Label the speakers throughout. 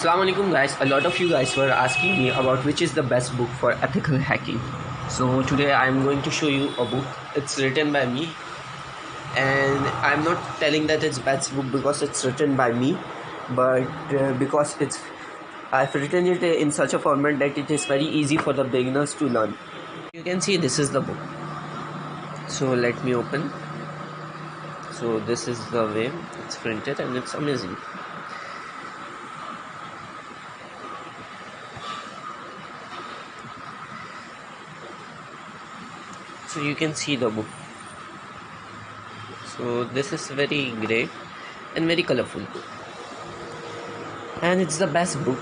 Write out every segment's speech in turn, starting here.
Speaker 1: Assalamu alaikum guys. A lot of you guys were asking me about which is the best book for ethical hacking. So today I'm going to show you a book. It's written by me, and I'm not telling that it's best book because it's written by me, but because I've written it in such a format that it is very easy for the beginners to learn. You can see this is the book. So let me open. So this is the way it's printed and it's amazing. So you can see the book. So this is very great and very colorful, and it's the best book.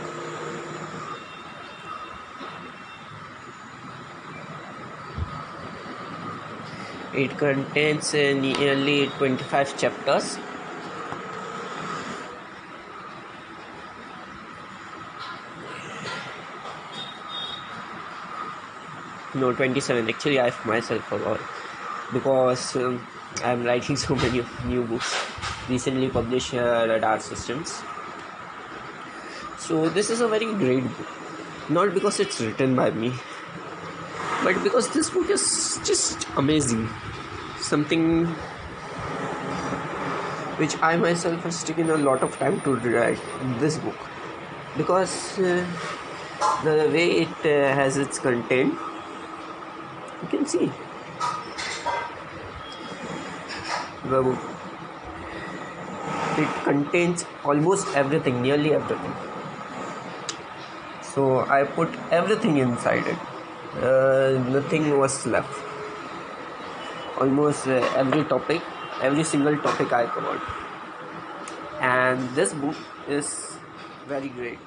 Speaker 1: It contains nearly 25 chapters. No, 27. Actually, I myself forgot because I'm writing so many new books recently published at Art Systems. So this is a very great book, not because it's written by me, but because this book is just amazing. Something which I myself has taken a lot of time to write this book, because the way it has its content, you can see it contains almost everything, nearly everything. So I put everything inside it. Nothing was left. Almost every single topic I covered. And this book is very great.